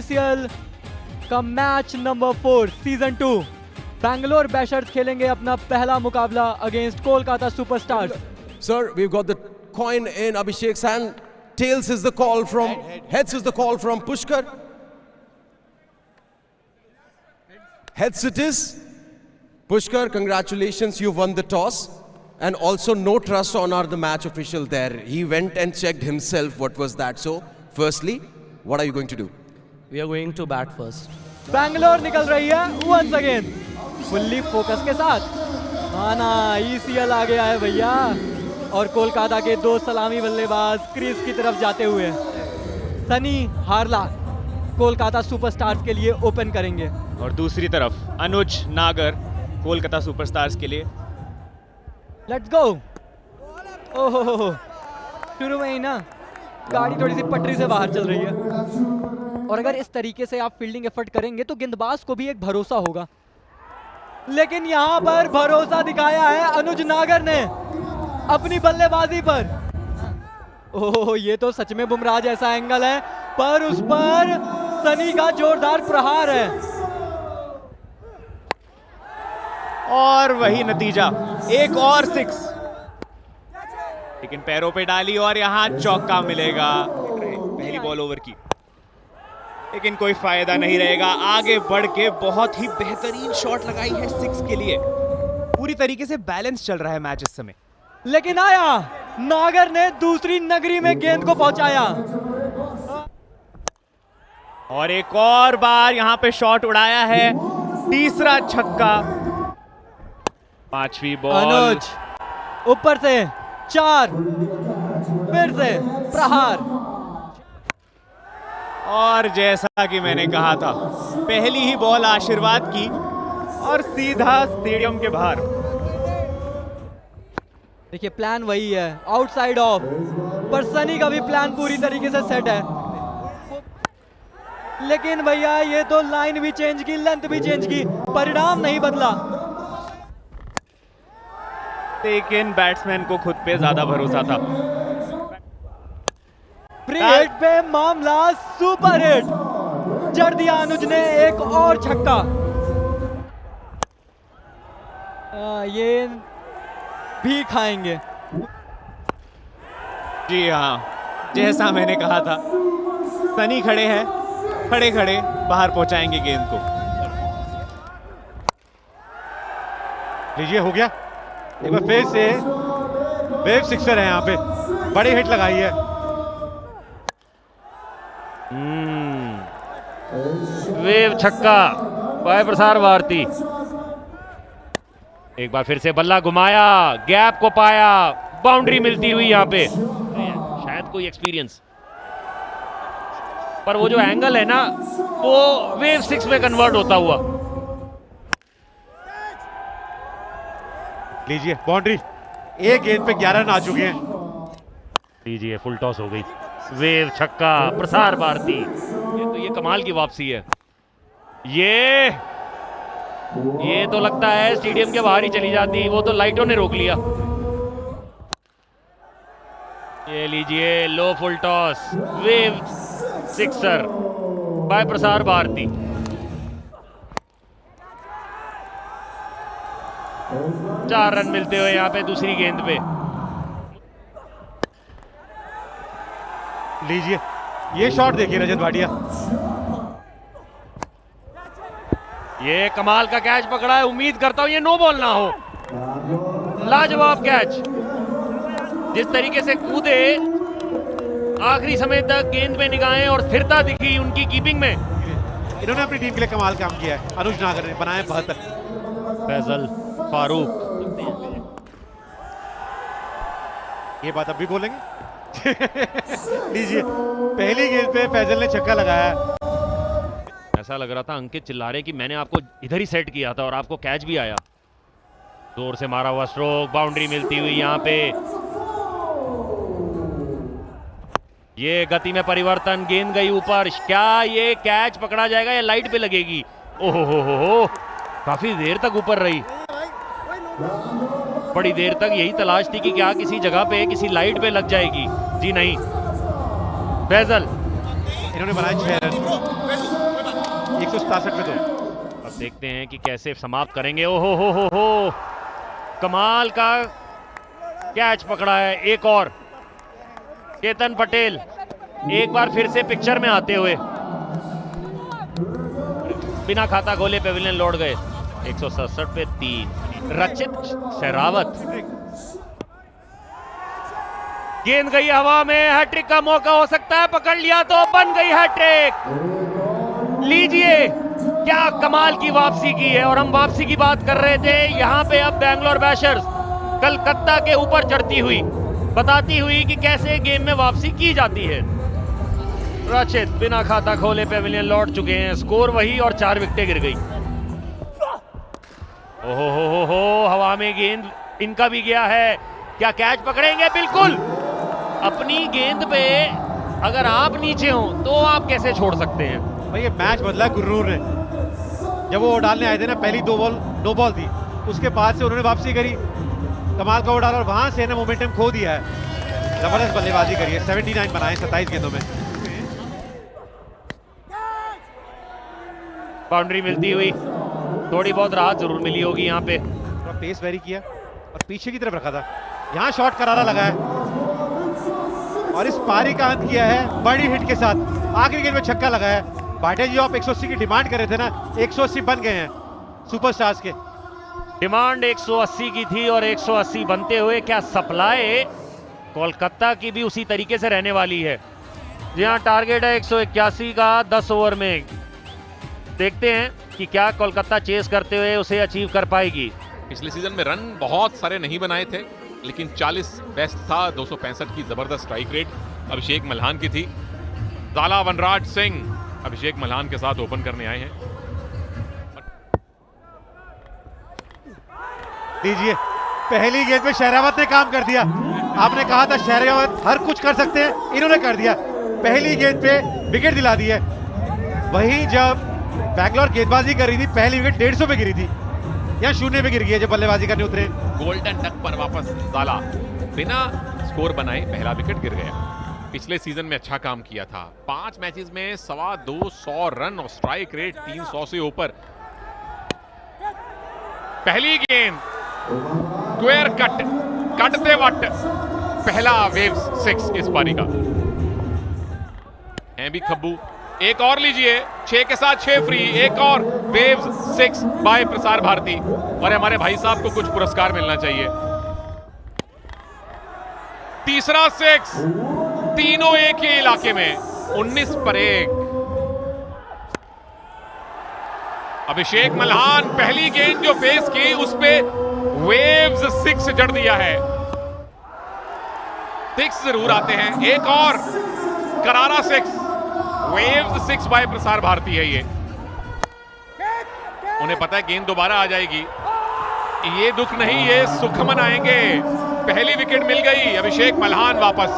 ICL का match number 4 season 2 Bangalore बैशर्स खेलेंगे अपना पहला मुकाबला against Kolkata superstars. Sir, we've got the coin in Abhishek's hand. Tails is the call from, heads is the call from Pushkar. Heads it is. Pushkar, congratulations, you won the toss. And also no trust on the match official there. He went and checked himself what was that. So, firstly, what are you going to do? We are going to bat first. Bangalore निकल रही है once again fully focus के साथ। ना ECL आ गया है भैया, और कोलकाता के दो सलामी बल्लेबाज क्रीज की तरफ जाते हुए सनी हारला कोलकाता सुपरस्टार्स के लिए ओपन करेंगे, और दूसरी तरफ अनुज नागर कोलकाता सुपरस्टार्स के लिए। Let's go. ओहो, शुरू में ही ना गाड़ी थोड़ी सी पटरी से बाहर चल रही है, और अगर इस तरीके से आप फील्डिंग एफर्ट करेंगे तो गेंदबाज को भी एक भरोसा होगा। लेकिन यहाँ पर भरोसा दिखाया है अनुज नागर ने अपनी बल्लेबाजी पर। ओह, ये तो सच में बुमराह जैसा एंगल है, पर उस पर सनी का जोरदार प्रहार है। और वही नतीजा, एक और 6, लेकिन पैरों पे डाली और यहाँ चौका मिलेगा। पहली बॉल ओवर की, लेकिन कोई फायदा नहीं रहेगा। आगे बढ़ के बहुत ही बेहतरीन शॉट लगाई है 6 के लिए। पूरी तरीके से बैलेंस चल रहा है मैच इस समय। लेकिन आया नागर ने दूसरी नगरी में गेंद को पहुंचाया, और एक और बार यहाँ पे शॉट उड़ाया है, तीसरा छक्का। पांचवी बॉल, अनुज ऊपर से 4, फिर से प्रहार। और जैसा कि मैंने कहा था, पहली ही बॉल आशीर्वाद की और सीधा स्टेडियम के बाहर। देखिए प्लान वही है, आउटसाइड ऑफ, पर सनी का भी प्लान पूरी तरीके से सेट है। लेकिन भैया ये तो लाइन भी चेंज की, लेंथ भी चेंज की, परिणाम नहीं बदला। लेकिन बैट्समैन को खुद पे ज्यादा भरोसा था। प्री हिट पे मामला सुपर हिट, जड़ दिया अनुज ने एक और छक्का। ये भी खाएंगे। जी हाँ, जैसा मैंने कहा था, सनी खड़े हैं, खड़े खड़े बाहर पहुंचाएंगे गेंद को। लीजिए, हो गया। एक बार फिर से वेव सिक्सर है, यहाँ पे बड़ी हिट लगाई है। वेव छक्का बाय प्रसार भारती। एक बार फिर से बल्ला घुमाया, गैप को पाया, बाउंड्री मिलती हुई यहाँ पे। शायद कोई एक्सपीरियंस, पर वो जो एंगल है ना, वो वेव 6 में कन्वर्ट होता हुआ। लीजिए, बाउंड्री। एक गेंद पे 11 रन आ चुके हैं। लीजिए, फुल टॉस हो गई। वेव छक्का प्रसार भारती। ये कमाल की वापसी है। ये तो लगता है स्टेडियम के बाहर ही चली जाती, वो तो लाइटों ने रोक लिया। ये लीजिए, लो फुल टॉस, वेव सिक्सर बाय प्रसार भारती। चार रन मिलते हुए यहाँ पे दूसरी गेंद पे। लीजिए, ये शॉट देखिए रजत भाटिया। ये कमाल का कैच पकड़ा है, उम्मीद करता हूं ये नो बॉल ना हो। लाजवाब कैच, जिस तरीके से कूदे, आखिरी समय तक गेंद में निगाहें और स्थिरता दिखी उनकी कीपिंग में। इन्होंने अपनी टीम के लिए कमाल काम किया है। अनुज नागर ने बनाए 72। फैजल फारूक, ये बात अब भी बोलेंगे। लीजिए, पहली गेंद पे फैजल ने छक्का लगाया। ऐसा लग रहा था अंकित चिल्ला रहे कि मैंने आपको इधर ही सेट किया था और आपको कैच भी आया। जोर से मारा हुआ स्ट्रोक, बाउंड्री मिलती हुई यहाँ पे। ये गति में परिवर्तन, गेंद गई ऊपर। क्या ये कैच पकड़ा जाएगा या लाइट पे लगेगी? ओहो हो, काफी देर तक ऊपर रही। बड़ी देर तक यही तलाश थी कि क्या किसी जगह पे किसी लाइट पे लग जाएगी। जी नहीं, फैजल। इन्होंने बनाए 6 रन। 167 पे 2। अब देखते हैं कि कैसे समाप्त करेंगे। ओहो हो, कमाल का कैच पकड़ा है। एक और केतन पटेल एक बार फिर से पिक्चर में आते हुए बिना खाता खोले पेविलियन लौट गए। 167 पे 3। रचित शेरावत, गेंद गई हवा में, हैट्रिक का मौका हो सकता है, पकड़ लिया तो बन गई हैट्रिक। लीजिए क्या कमाल की वापसी की है। और हम वापसी की बात कर रहे थे, यहां पे अब बैंगलोर बैशर्स कलकत्ता के ऊपर चढ़ती हुई, बताती हुई कि कैसे गेम में वापसी की जाती है। रचित बिना खाता खोले पेविलियन लौट चुके हैं। स्कोर वही और 4 विकेटें गिर गई। ओहो हो, हवा में गेंद इनका भी गया है। क्या कैच पकड़ेंगे? बिल्कुल। अपनी गेंद पे अगर आप नीचे हो तो आप कैसे छोड़ सकते हैं? भाई ये मैच बदला गुर्रूर ने। जब वो डालने आए थे ना, पहली 2 बॉल नो बॉल थी, उसके बाद से उन्होंने वापसी करी, कमाल का वो डाला और वहां से ना मोमेंटम खो दिया है। जबरदस्त बल्लेबाजी करी है। 79 बनाए 27 गेंदों में। बाउंड्री मिलती हुई, थोड़ी बहुत राहत जरूर मिली होगी यहाँ पे। थोड़ा पेस वेरी किया और पीछे की तरफ रखा था। यहाँ शॉट करारा लगा है और इस पारी का अंत किया है बड़ी हिट के साथ। आखिरी गेंद में छक्का लगा है। भाटिया जी आप 180 की डिमांड कर रहे थे ना, 180 बन गए हैं सुपरस्टार्स के। डिमांड 180 की थी और 180 बनते हुए क्या सप्लाई कोलकाता की भी उसी तरीके से रहने वाली है। यहाँ टारगेट है 181 का 10 ओवर में। देखते हैं कि क्या कोलकाता चेस करते हुए उसे अचीव कर पाएगी। पिछले सीजन में रन बहुत सारे नहीं बनाए थे, लेकिन 40 बेस्ट था। 265 की जबरदस्त स्ट्राइक रेट अभिषेक मल्हान की थी। ज़ाला वनराज सिंह अभिषेक मल्हान के साथ ओपन करने आए हैं। दीजिए, पहली गेंद पे शेरावत ने काम कर दिया। आपने कहा था शेरावत हर कुछ कर सकते हैं, इन्होंने कर दिया। पहली गेंद पे विकेट दिला दी है। वहीं जब बैंगलोर गेंदबाजी कर रही थी, पहली विकेट 150 पे गिरी थी, यहाँ 0 पे गिर गई है जब बल्लेबाजी करने उतरे। गोल्डन डक पर वापस ज़ाला बिना स्कोर बनाए पहला विकेट गिर गया। पिछले सीजन में अच्छा काम किया था। 5 मैचेस में 225 रन और स्ट्राइक रेट 300 से ऊपर। पहली गेंद स्क्वायर कट, कटते वट पहला वेव्स 6 इस पारी का है भी खब्बू। एक और लीजिए, 6 के साथ 6 फ्री। एक और वेव्स 6 बाय प्रसार भारती। और हमारे भाई साहब को कुछ पुरस्कार मिलना चाहिए। तीसरा 6, तीनों एक ही इलाके में। 19 पर 1। अभिषेक मल्हान पहली गेंद जो फेस की उस पे वेव्स 6 जड़ दिया है। 6 जरूर आते हैं। एक और करारा 6, वेव्स 6 बाय प्रसार भारती है ये। उन्हें पता है गेंद दोबारा आ जाएगी। ये दुख नहीं, ये सुख मनाएंगे। पहली विकेट मिल गई, अभिषेक मल्हान वापस।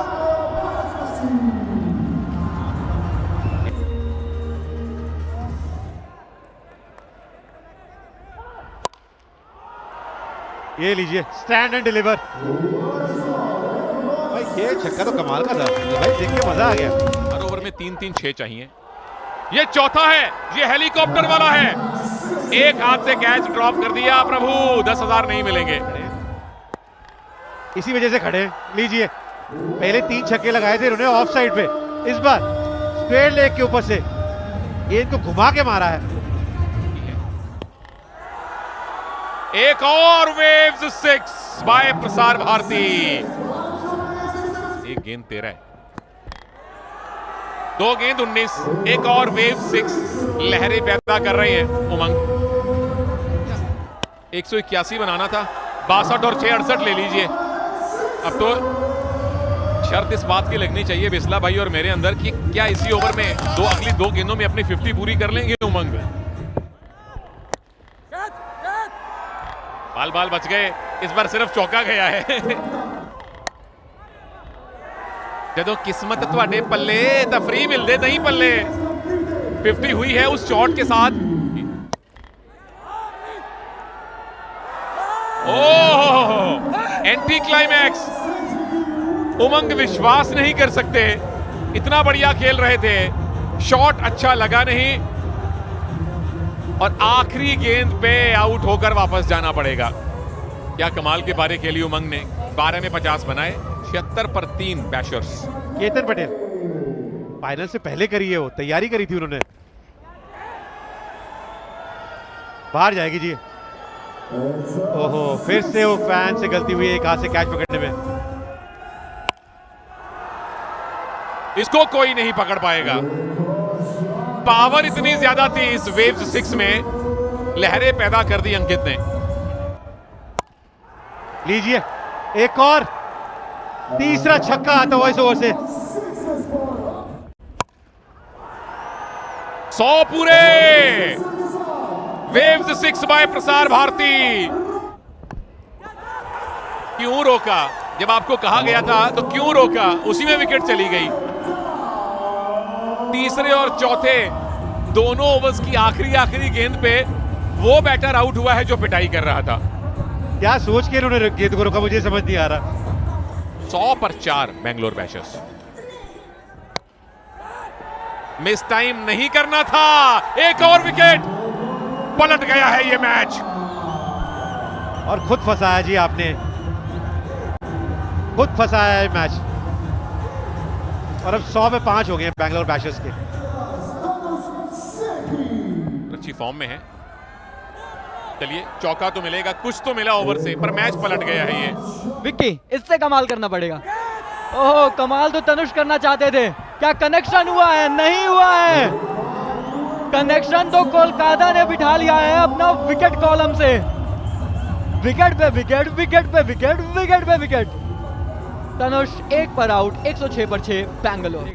ये लीजिए, स्टैंड एंड डिलीवर। भाई ये छक्का तो कमाल का था भाई, देख के मजा आ गया। हर ओवर में 3-3 6 चाहिए। ये चौथा है, ये हेलीकॉप्टर वाला है। एक हाथ से कैच ड्रॉप कर दिया। प्रभु 10,000 नहीं मिलेंगे। इसी वजह से खड़े हैं। लीजिए, पहले 3 छक्के लगाए थे उन्होंने ऑफ साइड पे, इस बार स्क्वायर लेग के ऊपर से गेंद को घुमा के मारा है। एक और वेव्स 6 बाय प्रसार भारती। एक गेंद 13 है, 2 गेंद 19। एक और वेव 6 लहरें पैदा कर रहे हैं उमंग। 181 बनाना था, 62 और 6 68 ले लीजिए। अब तो शर्त इस बात की लगनी चाहिए बिस्ला भाई और मेरे अंदर कि क्या इसी ओवर में अगली 2 गेंदों में अपनी 50 पूरी कर लेंगे उमंग। बाल बच गए। इस बार सिर्फ चौका गया है। जदों किस्मत तुहाडे पल्ले तां फ्री मिलदे नहीं पल्ले। 50 हुई है उस शॉट के साथ। ओह, एंटी क्लाइमैक्स। उमंग विश्वास नहीं कर सकते, इतना बढ़िया खेल रहे थे, शॉट अच्छा लगा नहीं। और आखिरी गेंद पे आउट होकर वापस जाना पड़ेगा। क्या कमाल की पारी खेली उमंग ने, 12 में 50 बनाए, 76 पर 3 बैशर्स। केतन पटेल फाइनल से पहले करी है, वो तैयारी करी थी उन्होंने। बाहर जाएगी जी। ओहो, फिर से वो फैन से गलती हुई एक हाथ से कैच पकड़ने में। इसको कोई नहीं पकड़ पाएगा। पावर इतनी ज्यादा थी इस वेव्स 6 में, लहरें पैदा कर दी अंकित ने। लीजिए एक और, तीसरा छक्का आता हुआ इस ओवर से। 100 पूरे। Waves 6 bye Prasar Bharti. क्यों रोका? जब आपको कहा गया था तो क्यों रोका? उसी में विकेट चली गई। तीसरे और चौथे दोनों ओवर्स की आखिरी गेंद पे वो बैटर आउट हुआ है जो पिटाई कर रहा था। क्या सोच के इन्होंने गेंद को रोका, मुझे समझ नहीं आ रहा। 100 पर 4 बेंगलोर बैशर्स। मिस टाइम नहीं करना था। एक और विकेट, पलट गया है ये मैच। और खुद फंसाया जी आपने, खुद फंसाया है मैच। और अब 100 में 5 हो गए बैंगलोर बैशर्स के। अच्छी फॉर्म में है। चलिए, चौका तो मिलेगा, कुछ तो मिला ओवर से, पर मैच पलट गया है ये। विक्की, इससे कमाल करना पड़ेगा। ओहो, कमाल तो तनुष करना चाहते थे। क्या कनेक्शन हुआ है? नहीं हुआ है। कनेक्शन तो कोलकाता ने बिठा लिया है अपना विकेट कॉलम से। विकेट पे विकेट, विकेट पे विकेट, विकेट पे विकेट। तनुष 1 पर आउट, 106 पर 6 बैंगलोर।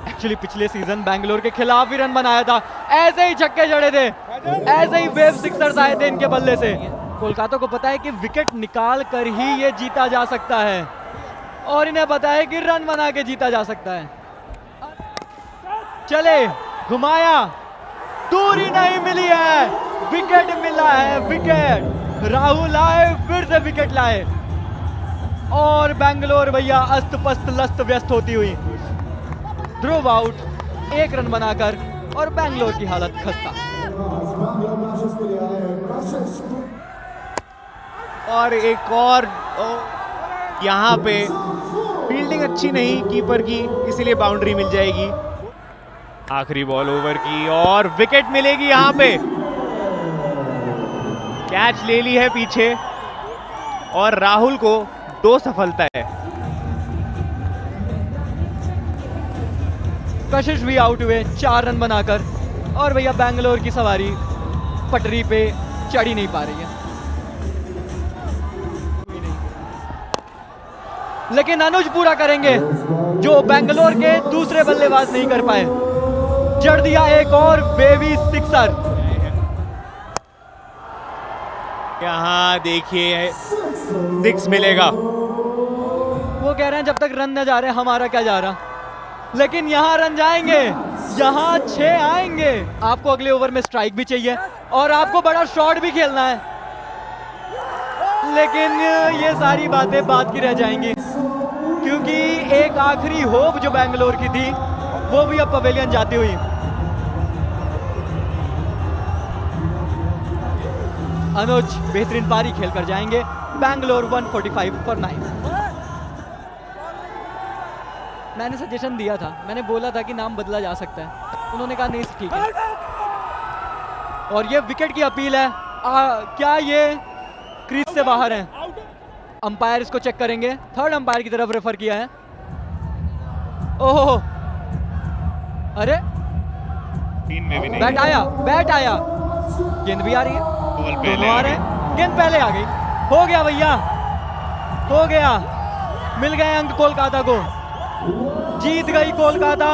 एक्चुअली पिछले सीजन बैंगलोर के खिलाफ भी रन बनाया था। ऐसे ही छक्के जड़े थे, ऐसे ही वेव सिक्सर्स आए थे इनके बल्ले से। कोलकाता को पता है कि विकेट निकाल कर ही ये जीता जा सकता है, और इन्हें पता है कि रन बना के जीता जा सकता है। चले, घुमाया, दूरी नहीं मिली है, विकेट मिला है। विकेट, राहुल आए, फिर से विकेट लाए, और बैंगलोर भैया अस्त पस्त लस्त व्यस्त होती हुई ध्रुव आउट, 1 रन बनाकर, और बैंगलोर की हालत खस्ता। और एक और यहाँ पे फील्डिंग अच्छी नहीं कीपर की, इसीलिए बाउंड्री मिल जाएगी। आखिरी बॉल ओवर की और विकेट मिलेगी यहाँ पे। कैच ले ली है पीछे, और राहुल को 2 सफलता है। कशिश भी आउट हुए 4 रन बनाकर, और भैया बैंगलोर की सवारी पटरी पे चढ़ ही नहीं पा रही है। लेकिन अनुज पूरा करेंगे जो बैंगलोर के दूसरे बल्लेबाज नहीं कर पाए। जड़ दिया एक और वेवी सिक्सर। यहाँ देखिए 6 मिलेगा। वो कह रहे हैं जब तक रन न जा रहे हमारा क्या जा रहा, लेकिन यहाँ रन जाएंगे, यहाँ 6 आएंगे। आपको अगले ओवर में स्ट्राइक भी चाहिए और आपको बड़ा शॉट भी खेलना है, लेकिन ये सारी बातें बात की रह जाएंगी, क्योंकि एक आखिरी होप जो बैंगलोर की थी वो भी अब पवेलियन जाती हुई। अनुज बेहतरीन पारी खेलकर जाएंगे। बैंगलोर 145 for 9। मैंने सजेशन दिया था, मैंने बोला था कि नाम बदला जा सकता है, उन्होंने कहा नहीं ठीक है। और ये विकेट की अपील है। क्या ये क्रीज से बाहर है? अंपायर इसको चेक करेंगे, थर्ड अंपायर की तरफ रेफर किया है। ओहो, अरे बैट आया, बैट आया, गेंद भी आ रही है, दोनों आ रहे हैं, गेंद पहले आ गई। हो गया भैया, हो गया, मिल गए अंक कोलकाता को, जीत गई कोलकाता,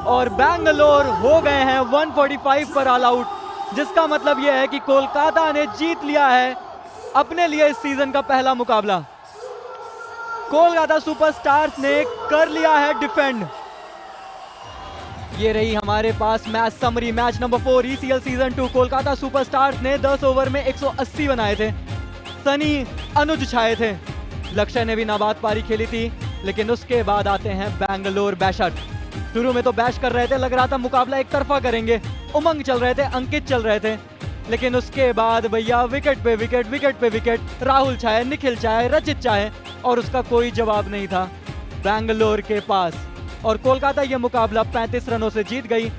और बैंगलोर हो गए हैं 145 पर ऑल आउट, जिसका मतलब यह है कि कोलकाता ने जीत लिया है अपने लिए इस सीजन का पहला मुकाबला। कोलकाता सुपरस्टार्स ने कर लिया है डिफेंड। ये रही हमारे पास match summary, match number 4 ECL season 2। Kolkata superstars ने 10 ओवर में 180 बनाए थे। सनी अनुज छाए थे, लक्ष्य ने भी नाबाद पारी खेली थी, लेकिन उसके बाद आते हैं बैंगलोर बैशर्स। शुरू में तो बैश कर रहे थे, लग रहा था मुकाबला एक तरफा करेंगे, उमंग चल रहे थे, अंकित चल रहे थे, लेकिन उसके बाद भैया विकेट पे विकेट, विकेट पे विकेट, राहुल चाहे, निखिल चाहे, रचित चाहे, और उसका कोई जवाब नहीं था बैंगलोर के पास। और कोलकाता ये मुकाबला 35 रनों से जीत गई।